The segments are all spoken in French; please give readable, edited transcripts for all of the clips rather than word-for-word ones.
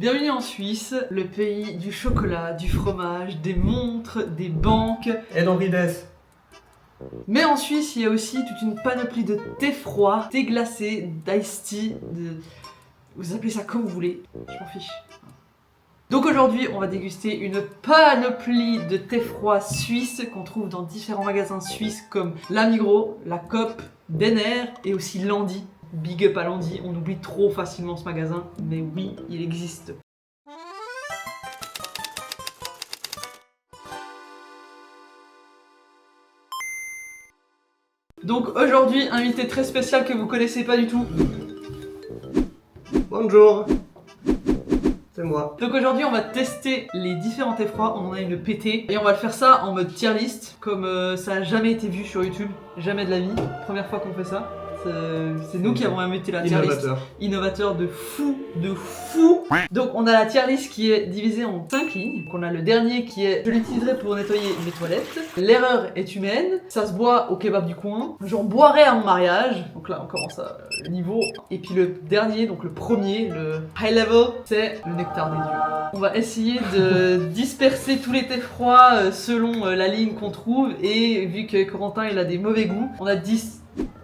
Bienvenue en Suisse, le pays du chocolat, du fromage, des montres, des banques. Et d'Henri Dess. Mais en Suisse, il y a aussi toute une panoplie de thé froid, thé glacé, d'ice tea, vous appelez ça comme vous voulez, je m'en fiche. Donc aujourd'hui, on va déguster une panoplie de thé froid suisse qu'on trouve dans différents magasins suisses comme la Migros, la Coop, Denner et aussi Landy. Big up à Landy, on oublie trop facilement ce magasin, mais oui, il existe. Donc aujourd'hui, invité très spécial que vous connaissez pas du tout. Bonjour. C'est moi. Donc aujourd'hui, on va tester les différents thés froids. On en a une pétée et on va le faire ça en mode tier list, comme ça a jamais été vu sur YouTube, jamais de la vie. Première fois qu'on fait ça. C'est nous qui avons inventé la tier list. Innovateur de fou, de fou. Donc on a la tier list qui est divisée en 5 lignes. Donc on a le dernier qui est je l'utiliserai pour nettoyer mes toilettes. L'erreur est humaine. Ça se boit au kebab du coin. J'en boirai à mon mariage. Donc là on commence à le niveau. Et puis le dernier, donc le premier, le high level, c'est le nectar des dieux. On va essayer de disperser tous les thés froids selon la ligne qu'on trouve. Et vu que Corentin il a des mauvais goûts, on a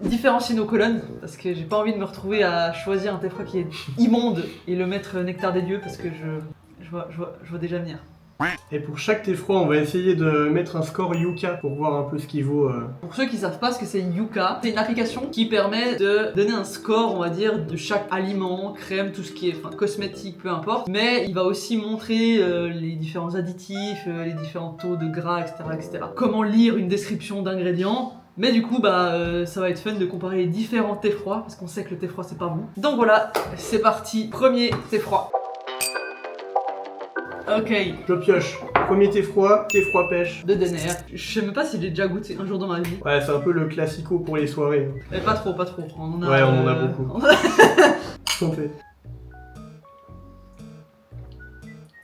différencier nos colonnes parce que j'ai pas envie de me retrouver à choisir un thé froid qui est immonde et le mettre nectar des dieux parce que je vois déjà venir. Et pour chaque thé froid, on va essayer de mettre un score Yuka pour voir un peu ce qu'il vaut. Pour ceux qui savent pas ce que c'est Yuka, c'est une application qui permet de donner un score, on va dire, de chaque aliment, crème, tout ce qui est cosmétique, peu importe. Mais il va aussi montrer les différents additifs, les différents taux de gras, etc. Comment lire une description d'ingrédients. Mais du coup, ça va être fun de comparer les différents thés froids, parce qu'on sait que le thé froid c'est pas bon. Donc voilà, c'est parti, premier thé froid. Ok. Je pioche. Premier thé froid pêche. De Denner. Je sais même pas si j'ai déjà goûté un jour dans ma vie. Ouais, c'est un peu le classico pour les soirées. Mais pas trop. On en a, ouais, on en a beaucoup. Santé.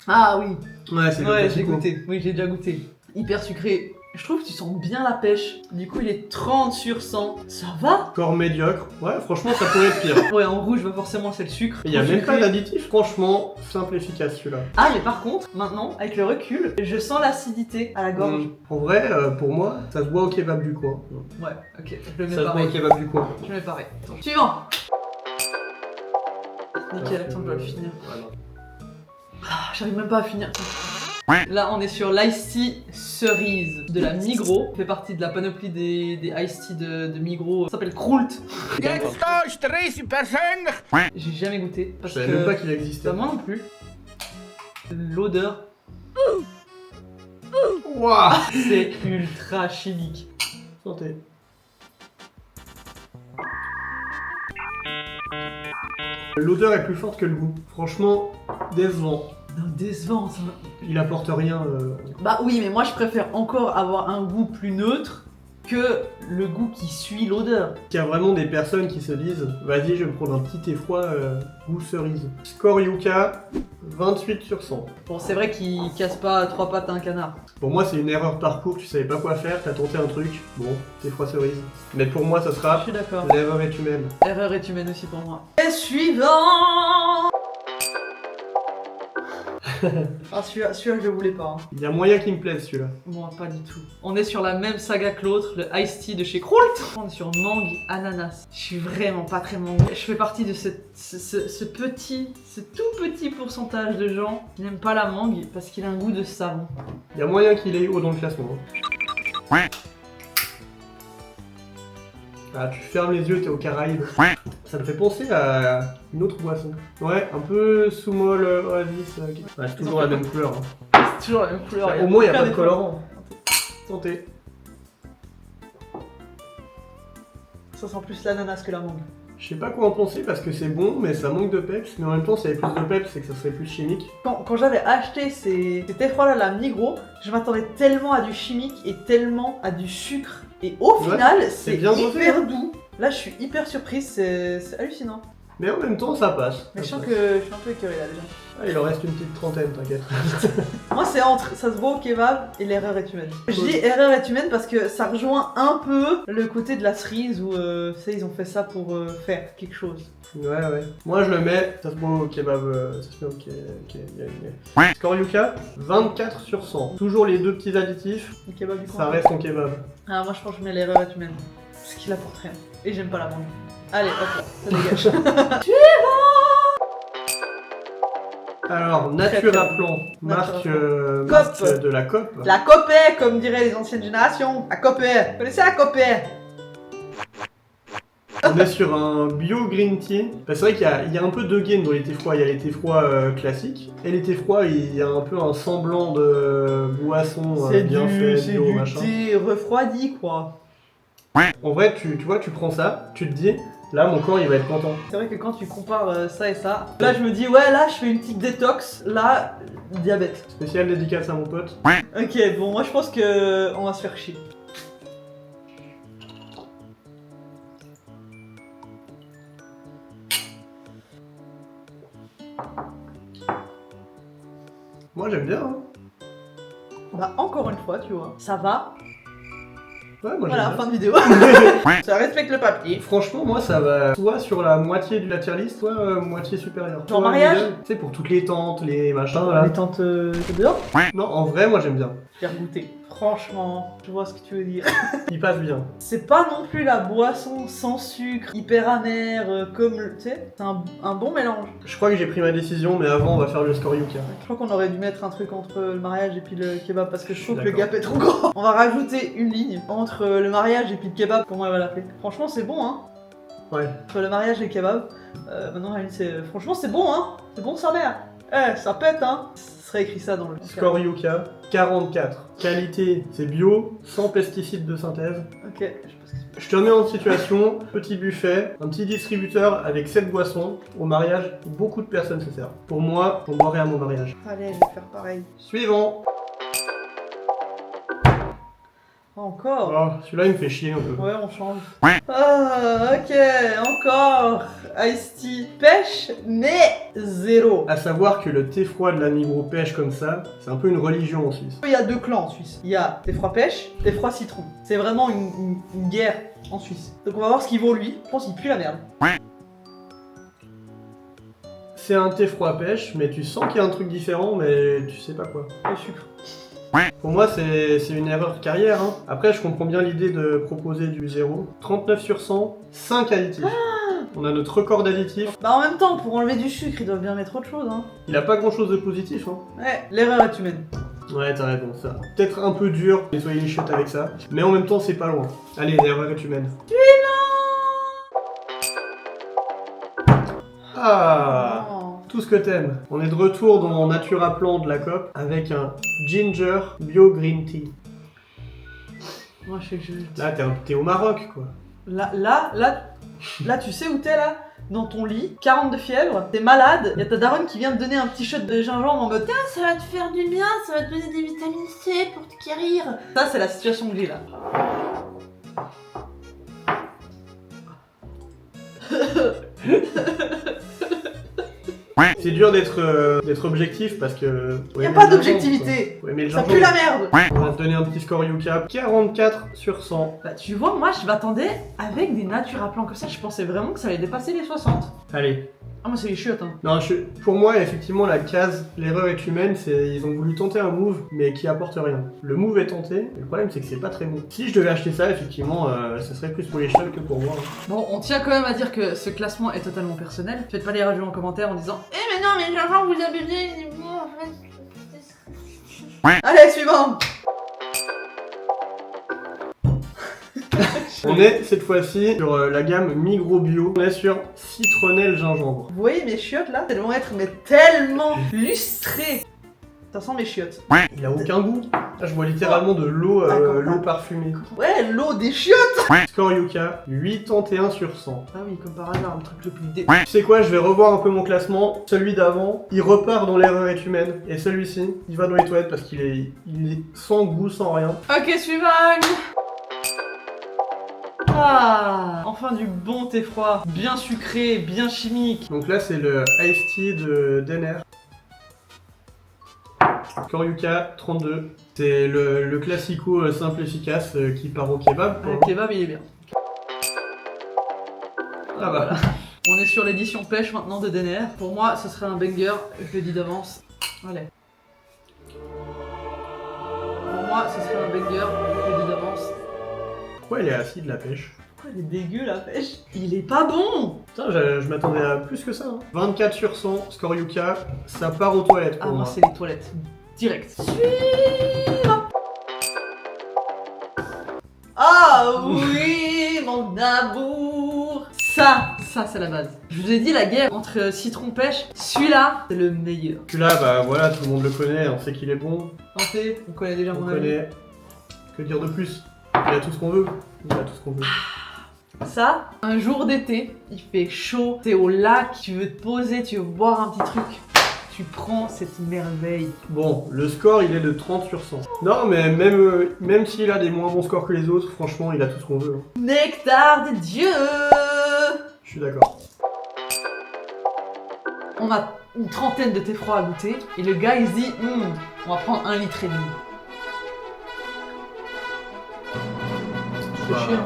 Ah oui. Ouais, c'est le classico. J'ai goûté. Oui, j'ai déjà goûté. Hyper sucré. Je trouve que tu sens bien la pêche. Du coup, il est 30 sur 100. Ça va? Score médiocre. Ouais, franchement, ça pourrait être pire. Ouais, en rouge, forcément, c'est le sucre. Il y a même pas d'additif. Franchement, simple, efficace celui-là. Ah, mais par contre, maintenant, avec le recul, je sens l'acidité à la gorge. En vrai, pour moi, ça se boit au kebab du coin. Ouais, ok, je le mets Ça se boit pareil. au kebab du coin. Je le mets pareil. Attends, suivant. Nickel, attends, je dois le finir. Voilà. Ah, j'arrive même pas à finir. Là, on est sur l'ice tea cerise de la Migros. Ça fait partie de la panoplie des ice tea de Migros. Ça s'appelle Krult. J'ai jamais goûté. Je savais même pas qu'il existait. Moi non plus. L'odeur, Waouh. c'est ultra chimique. Santé. L'odeur est plus forte que le goût. Franchement, décevant. Non, décevant ça. Il apporte rien. Bah oui, mais moi je préfère encore avoir un goût plus neutre que le goût qui suit l'odeur. Il y a vraiment des personnes qui se disent vas-y, je vais me prendre un petit thé froid goût cerise. Score Yuka, 28 sur 100. Bon, c'est vrai qu'il casse pas 3 pattes à un canard. Pour moi, c'est une erreur de parcours, tu savais pas quoi faire, t'as tenté un truc, bon, thé froid cerise. Mais pour moi, ça Je sera suis d'accord. l'erreur est humaine. Erreur est humaine aussi pour moi. Et suivant. Ah, celui-là, je le voulais pas. Hein. Il y a moyen qu'il me plaise celui-là. Bon, pas du tout. On est sur la même saga que l'autre, le Ice Tea de chez Krult. On est sur mangue ananas. Je suis vraiment pas très mangue. Je fais partie de ce tout petit pourcentage de gens qui n'aiment pas la mangue parce qu'il a un goût de savon. Il y a moyen qu'il aille haut dans le classement. Hein. Ah, tu fermes les yeux, t'es aux Caraïbes. Ça me fait penser à une autre boisson. Ouais, un peu Soumol, Oasis. Ouais, c'est toujours la même couleur. Hein. C'est toujours la même couleur. Au moins, il n'y a pas de colorant. Santé. Ça sent plus l'ananas que la mangue. Je sais pas quoi en penser parce que c'est bon, mais ça manque de peps. Mais en même temps, s'il y avait plus de peps, c'est que ça serait plus chimique. Quand j'avais acheté ces thés froids-là, la Migros, je m'attendais tellement à du chimique et tellement à du sucre. Et au final, c'est bien hyper doux. Là, je suis hyper surprise, c'est hallucinant. Mais en même temps, ça passe. Mais je Ça sens passe. que je suis un peu écœuré là déjà. Ah, il en reste une petite trentaine, t'inquiète. Moi c'est entre, ça se voit au kebab et l'erreur est humaine. Je dis erreur est humaine parce que ça rejoint un peu le côté de la cerise où tu sais, ils ont fait ça pour faire quelque chose. Ouais. Moi, je le mets, ça se voit au kebab, ça se met au Scoryuka, 24 sur 100. Toujours les deux petits additifs, Le kebab du ça coin. reste ton kebab. Ah moi je pense que je mets l'erreur est humaine. Parce qu'il apporte rien. Et j'aime pas la mangue. Allez hop, ça dégage. Alors, Très, Natura très Plan, marque, Natura marque de la COP. La copée, comme diraient les anciennes générations. La copée. Vous connaissez la copée? On est sur un bio green tea. Bah, c'est vrai qu'il y a un peu deux gaines dans les thés froids. Il y a les thés froids classiques. Et les thés froids, il y a un peu un semblant de boisson bien fait, C'est bio, du machin. thé refroidi quoi. En vrai, tu vois, tu prends ça, tu te dis, là, mon corps, il va être content. C'est vrai que quand tu compares ça et ça, là je me dis ouais là je fais une petite détox, là diabète. Spécial dédicace à mon pote. Ok bon moi je pense que on va se faire chier. Moi, j'aime bien, hein. Bah encore une fois tu vois, ça va. Ouais, moi, Voilà j'aime fin de vidéo. Ça respecte le papier. bien. Franchement, moi, ça va soit sur la moitié de la tier list, soit moitié supérieure. Genre Soit mariage middle, tu sais, pour toutes les tentes, les machins, là. Les tentes dehors. Non, en vrai, moi, j'aime bien. Je vais goûter. Franchement, je vois ce que tu veux dire. Il passe bien. C'est pas non plus la boisson sans sucre, hyper amère, comme le. Tu sais, c'est un bon mélange. Je crois que j'ai pris ma décision, mais avant, on va faire le Scoryuka. Je crois qu'on aurait dû mettre un truc entre le mariage et puis le kebab parce que je trouve que le D'accord. gap est trop grand. On va rajouter une ligne entre le mariage et puis le kebab, comment elle va l'appeler. Franchement, c'est bon, hein. Ouais. Entre le mariage et le kebab. Maintenant, elle c'est. Franchement, c'est bon, hein. C'est bon, sa mère. Eh, ça pète, hein. Ça serait écrit ça dans le. Scoryuka, 44. Qualité, c'est bio, sans pesticides de synthèse. Ok, je sais pas ce que c'est. Je te remets en situation, petit buffet, un petit distributeur avec 7 boissons. Au mariage, beaucoup de personnes se servent. Pour moi, on boirait à mon mariage. Allez, je vais faire pareil. Suivant. Encore. Oh, celui-là, il me fait chier un peu. Ouais, on change. Ah, ok, encore. Ice tea pêche, mais zéro. À savoir que le thé froid de la Migros pêche comme ça, c'est un peu une religion en Suisse. Il y a deux clans en Suisse. Il y a thé froid pêche, thé froid citron. C'est vraiment une guerre en Suisse. Donc on va voir ce qu'il vaut lui. Je pense qu'il pue la merde. C'est un thé froid pêche, mais tu sens qu'il y a un truc différent, mais tu sais pas quoi. Le sucre. Pour moi, c'est une erreur de carrière. Hein. Après, je comprends bien l'idée de proposer du 0. 39 sur 100, 5 additifs. On a notre record d'additifs. Bah en même temps, pour enlever du sucre, ils doivent bien mettre autre chose, hein. Il a pas grand chose de positif. Hein. Ouais, l'erreur est humaine. Ouais, t'as raison, ça. Peut-être un peu dur, nettoyer les chiottes avec ça. Mais en même temps, c'est pas loin. Allez, l'erreur est humaine. Ah, Oh. tout ce que t'aimes. On est de retour dans Natura Plan de la COP avec un Ginger Bio Green Tea. Moi, je sais que je. Là, t'es au Maroc, quoi. Là, tu sais où t'es là? Dans ton lit, 40 de fièvre, t'es malade, y'a ta daronne qui vient te donner un petit shot de gingembre en mode tiens, ça va te faire du bien, ça va te donner des vitamines C pour te guérir. Ça, c'est la situation que j'ai là. C'est dur d'être objectif parce que... Y'a pas d'objectivité. Ouais, mais le Ça gingembre, pue la merde. on va te donner un petit score Yuka. 44 sur 100. Bah, tu vois, moi, je m'attendais avec des Natura Plan comme ça, je pensais vraiment que ça allait dépasser les 60. Allez. Ah, moi, c'est les chiottes, hein. Non, pour moi, effectivement, la case, l'erreur est humaine, c'est ils ont voulu tenter un move, mais qui apporte rien. Le move est tenté, mais le problème, c'est que c'est pas très bon. Si je devais acheter ça, effectivement, ce serait plus pour les chiottes que pour moi. Hein. Bon, on tient quand même à dire que ce classement est totalement personnel. Faites pas les radios en commentaire en disant eh mais non, mais genre vous abusez, c'est bon en fait. Allez, suivant. On est cette fois-ci sur la gamme Migros Bio. On est sur citronnelle gingembre. Vous voyez mes chiottes là? Elles vont être mais tellement lustrées. Ça sent mes chiottes. Il a aucun goût. Là, je vois littéralement de l'eau l'eau parfumée. Ouais, l'eau des chiottes. Score Yuka, 81 sur 100. Ah oui, comme par hasard, le truc le plus dé... Tu sais quoi, je vais revoir un peu mon classement. Celui d'avant, il repart dans l'erreur est humaine. Et celui-ci, il va dans les toilettes parce qu'il est sans goût, sans rien. Ok, suivant. Ah, enfin du bon thé froid, bien sucré, bien chimique. Donc là, c'est le Iced Tea de Denner. Koryuka 32. C'est le classico simple efficace qui part au kebab. quoi. Le kebab, il est bien. Ah bah. On est sur l'édition pêche maintenant de Denner. Pour moi, ce serait un banger, je le dis d'avance. Allez. Pour moi, ce serait un banger, je le dis d'avance. Pourquoi elle est acide la pêche? Pourquoi il est dégueu la pêche? Il est pas bon! Putain, je m'attendais à plus que ça. Hein. 24 sur 100, Skoryuka, ça part aux toilettes Ah, pour moi, moi. c'est les toilettes. Direct. Suivant! Ah oui, mon amour! Ça c'est la base. Je vous ai dit la guerre entre citron pêche, celui-là, c'est le meilleur. Celui-là, bah voilà, tout le monde le connaît, on sait qu'il est bon, En fait, on connaît déjà on mon avis. connaît. Que dire de plus? Il a tout ce qu'on veut. Il a tout ce qu'on veut. Ça, un jour d'été, il fait chaud, t'es au lac, tu veux te poser, tu veux boire un petit truc. Tu prends cette merveille. Bon, le score il est de 30 sur 100. Non, mais même s'il a des moins bons scores que les autres, franchement, il a tout ce qu'on veut. hein. Nectar des dieux! Je suis d'accord. On a une trentaine de thé froid à goûter, et le gars il se dit, on va prendre 1,5 litre. C'est Bah, chiant.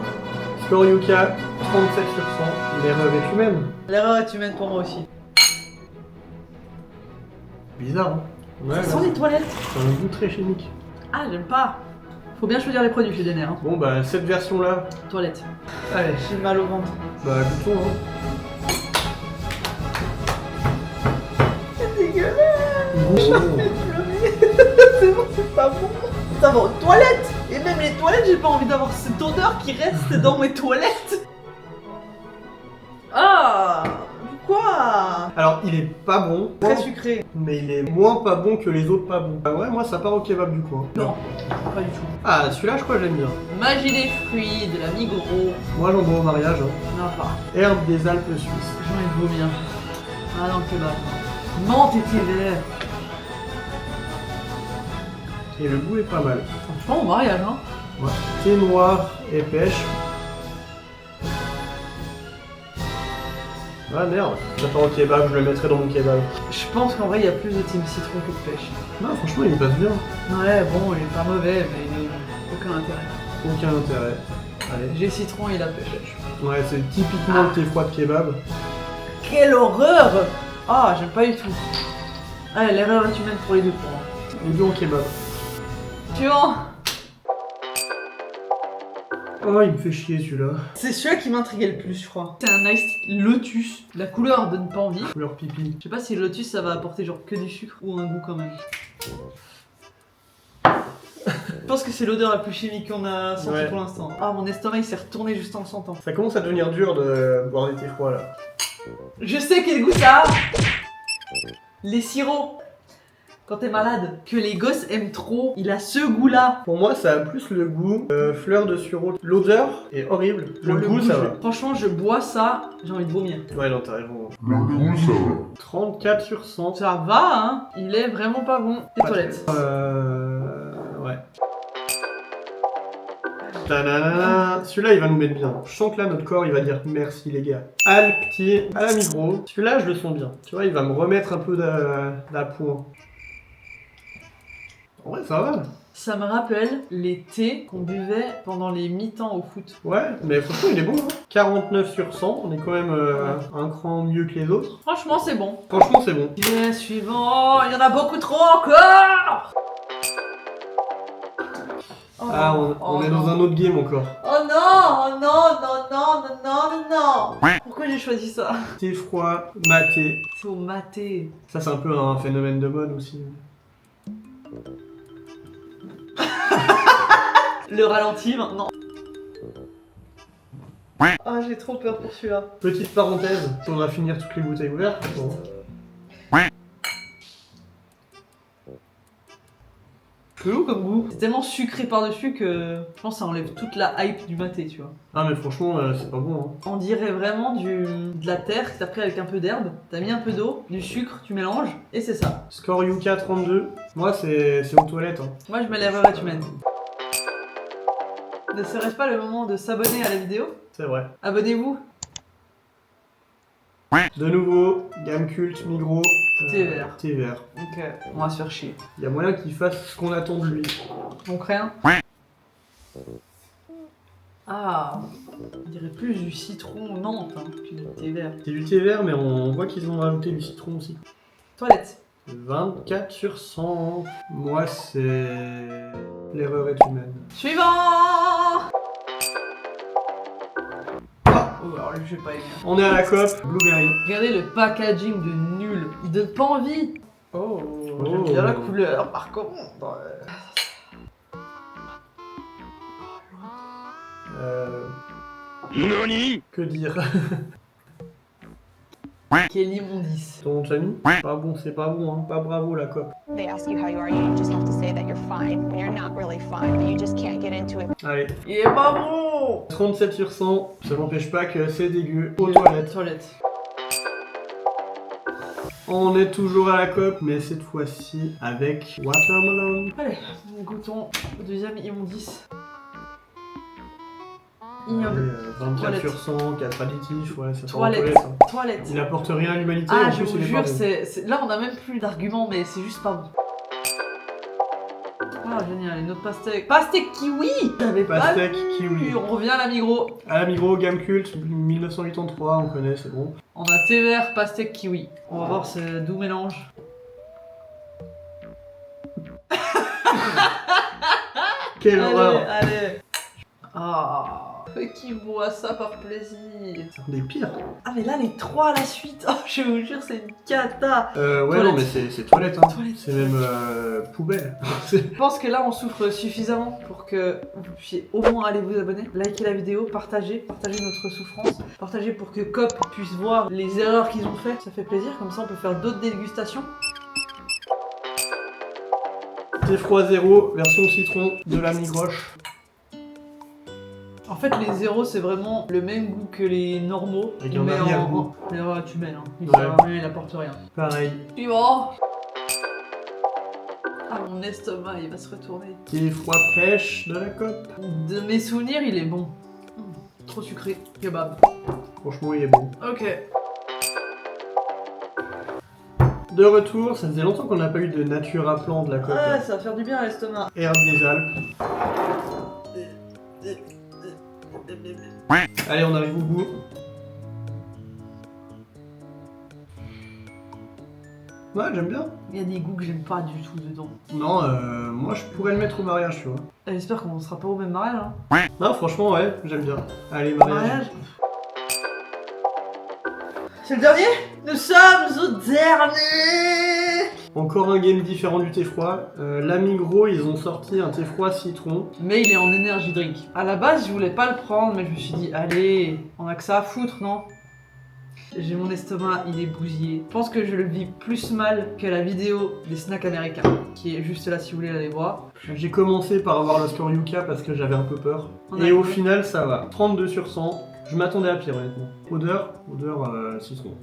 Skoryuka, 37 sur 100. L'erreur est humaine. L'erreur est humaine pour moi aussi. Bizarre, hein? Ouais, Ça là, sent les toilettes. c'est un goût très chimique. Ah, j'aime pas. Faut bien choisir les produits chez Denner. Hein. Bon, bah, cette version-là, Toilettes. allez, J'ai mal au ventre. bah, goûtons, hein. C'est dégueulasse. Goûtons. C'est bon, c'est pas bon. Ça va aux toilettes. Et même les toilettes, j'ai pas envie d'avoir cette odeur qui reste dans mes toilettes. Ah, quoi? Alors, il est pas bon, Très sucré. mais il est moins pas bon que les autres pas bons. Ah ouais, moi, ça part au kebab du coup. hein. Non, pas du tout. Ah, celui-là, je crois que j'aime bien. Magie des fruits, de la Migros. Moi, j'en bois au mariage. hein. Non, pas. Herbe des Alpes suisses. J'ai envie de vomir. Ah non, le kebab. Menthe et thé vert. Et le goût est pas mal. Franchement, au mariage, hein. Ouais. Thé noir et pêche. Ah merde, ça part au kebab, je le mettrai dans mon kebab. Je pense qu'en vrai, il y a plus de team citron que de pêche. Non, franchement, il passe bien. Ouais, bon, il est pas mauvais, mais il n'a aucun intérêt. Aucun intérêt. Allez. J'ai citron et la pêche. Ouais, c'est typiquement le thé froid de kebab. Quelle horreur! Ah, j'aime pas du tout. Ah, l'erreur est humaine pour les deux pour moi. Les deux en kebab. Suivant! Oh, il me fait chier celui-là. C'est celui-là qui m'intriguait le plus, je crois. C'est un Ice Lotus. La couleur donne pas envie. Couleur pipi. Je sais pas si le Lotus ça va apporter genre que du sucre ou un goût quand même. Je pense que c'est l'odeur la plus chimique qu'on a sentie Ouais. pour l'instant. Ah, mon estomac il s'est retourné juste en le sentant. Ça commence à devenir dur de boire des thés froids là. Je sais quel goût ça a! Les sirops. Quand t'es malade, que les gosses aiment trop, il a ce goût-là. Pour moi, ça a plus le goût fleur de sureau. L'odeur est horrible. Le goût, ça va. Franchement, je bois ça, j'ai envie de vomir. Ouais, non, t'as raison. Le goût, ça va. 34 sur 100. Ça va, hein? Il est vraiment pas bon. Les Pas toilettes. Ouais. Tanana. Celui-là, il va nous mettre bien. Je sens que là, notre corps, il va dire merci les gars. Alpti à la Migros. Celui-là, je le sens bien. Tu vois, il va me remettre un peu d'appoint. En vrai, ça va. Ça me rappelle les thés qu'on buvait pendant les mi-temps au foot. Ouais, mais franchement, il est bon. Hein. 49 sur 100. On est quand même un cran mieux que les autres. Franchement, c'est bon. Franchement, c'est bon. Et suivant, il y en a beaucoup trop encore. Oh, Ah, on est dans un autre game encore. Oh non, oh non, non, non, non, non, non. Pourquoi j'ai choisi ça? Thé froid, maté. C'est au maté. Ça, c'est un peu un phénomène de mode aussi. Le ralenti maintenant. Ah, j'ai trop peur pour celui-là. Petite parenthèse, faudra finir toutes les bouteilles ouvertes. Bon. Chelou comme goût. C'est tellement sucré par-dessus que je pense que ça enlève toute la hype du maté, tu vois. Ah mais franchement, c'est pas bon. Hein. On dirait vraiment de la terre que t'as pris avec un peu d'herbe, t'as mis un peu d'eau, du sucre, tu mélanges, et c'est ça. Score Yuka 32. Moi, c'est aux toilettes. Hein. Moi, je mets l'erreur est humaine. Ne serait-ce pas le moment de s'abonner à la vidéo? C'est vrai. Abonnez-vous. De nouveau, Gamecult, Migros, Thé vert. Thé vert. Ok, on va se faire chier. Il y a moyen qu'il fasse ce qu'on attend de lui. Donc rien. Ah, on dirait plus du citron Nantes hein, que du thé vert. C'est du thé vert, mais on voit qu'ils ont rajouté du citron aussi. Toilette. 24 sur 100. Moi, c'est... L'erreur est humaine. Suivant. Oh, alors lui, j'ai pas aimé. On est à la COP, Blueberry. Regardez le packaging de nul. Il donne pas envie. Oh, j'aime bien la couleur par contre. NANI? Que dire? Quel immondice. Ton nom de famille? Pas bon, c'est pas bon, hein. Pas bravo la COP. They ask you how you are, you just have to say that you're fine when you're not really fine, but you just can't get into it. Allez, Il est pas bon. 37 sur 100. Ça n'empêche pas que c'est dégueu. Aux toilettes. Toilette. On est toujours à la COP, mais cette fois-ci avec Watermelon. Allez, goûtons au deuxième immondice. Allez, Ignoble. 24 Toilette. sur 100, 4 additifs, ouais, ça Toilette. toilette. Hein. Toilette. Il apporte rien à l'humanité, Ah, en je plus vous il est jure, pas bon. là on a même plus d'arguments, mais c'est juste pas bon. Ah, génial, une autre pastèque. Pastèque kiwi. J'avais pas Pastèque vu. kiwi. On revient à la Migros. À la Migros, Gamecult, 1983, on connaît, c'est bon. On a thé vert, pastèque kiwi. On va voir ce doux mélange. Quelle Allez, horreur! allez. Ah, qui boit ça par plaisir. C'est un des pires. Ah, mais là, les trois à la suite. Oh, je vous jure, c'est une cata. Ouais, Toilette. non, mais c'est toilette, hein. Toilette. C'est même poubelle. Je pense que là, on souffre suffisamment pour que vous puissiez au moins aller vous abonner, liker la vidéo, partager notre souffrance, partager pour que COP puisse voir les erreurs qu'ils ont fait. Ça fait plaisir, comme ça on peut faire d'autres dégustations. Thé froid zéro, version citron de la Migroche. En fait, les zéros, c'est vraiment le même goût que les normaux. Avec un mais arrière-goût. Mais ouais, tu mets, hein. Il Ouais. sert à rien, il apporte rien. Pareil. Suivant. Ah, mon estomac, il va se retourner. Thé froid pêche de la COP. De mes souvenirs, il est bon. Trop sucré. Kebab. Franchement, il est bon. Ok. De retour, ça faisait longtemps qu'on n'a pas eu de nature à plan de la COP. Ah, ça va faire du bien à l'estomac. Herbe des Alpes. Allez, on arrive au bout. Ouais, j'aime bien. Il y a des goûts que j'aime pas du tout dedans. Non, moi je pourrais le mettre au mariage, tu vois. J'espère qu'on sera pas au même mariage. Hein. Non, franchement, ouais, j'aime bien. Allez, mariage. C'est le dernier? Nous sommes au dernier! Encore un game différent du thé froid. La Migros, ils ont sorti un thé froid citron. Mais il est en energy drink. À la base, je voulais pas le prendre, mais je me suis dit, allez, on a que ça à foutre, non? J'ai mon estomac, il est bousillé. Je pense que je le vis plus mal que la vidéo des snacks américains, qui est juste là si vous voulez aller voir. J'ai commencé par avoir le score Yuka parce que j'avais un peu peur. On a Et au combien final, ça va. 32 sur 100. Je m'attendais à pire, honnêtement. Odeur citron.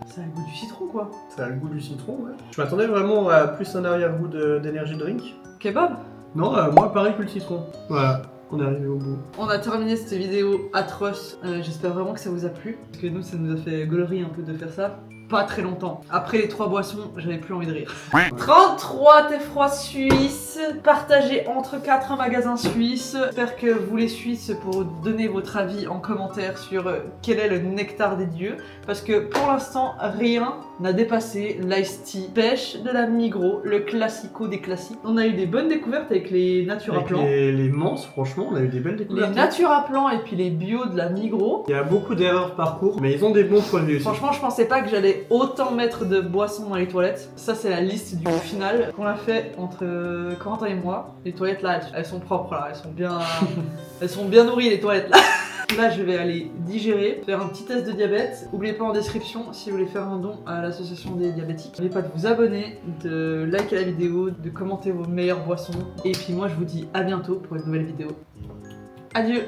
Ça a le goût du citron, quoi. Ça a le goût du citron, ouais. Je m'attendais vraiment à plus un arrière-goût d'énergie drink. Kebab? Non, moi pareil que le citron. Voilà, on est arrivé au bout. On a terminé cette vidéo atroce. J'espère vraiment que ça vous a plu. Parce que nous, ça nous a fait gaulerie un peu de faire ça. Pas très longtemps. Après les 3 boissons, j'avais plus envie de rire. 33 thé froid suisses, partagés entre 4 magasins suisses. J'espère que vous les Suisses pour donner votre avis en commentaire sur quel est le nectar des dieux. Parce que pour l'instant, rien n'a dépassé l'Ice Tea pêche de la Migros, le classico des classiques. On a eu des bonnes découvertes avec les nature à Avec plan. les mances, franchement, on a eu des belles Les découvertes. nature à plan et puis les bio de la Migros. Il y a beaucoup d'erreurs parcours, mais ils ont des bons produits aussi. Franchement, je pensais pas que j'allais autant mettre de boissons dans les toilettes. Ça, c'est la liste du final qu'on a fait entre Corentin et moi. Les toilettes là, elles sont propres là, elles sont bien nourries les toilettes là. Là, je vais aller digérer, faire un petit test de diabète. N'oubliez pas en description si vous voulez faire un don à l'association des diabétiques. N'oubliez pas de vous abonner, de liker la vidéo, de commenter vos meilleures boissons. Et puis moi, je vous dis à bientôt pour une nouvelle vidéo. Adieu!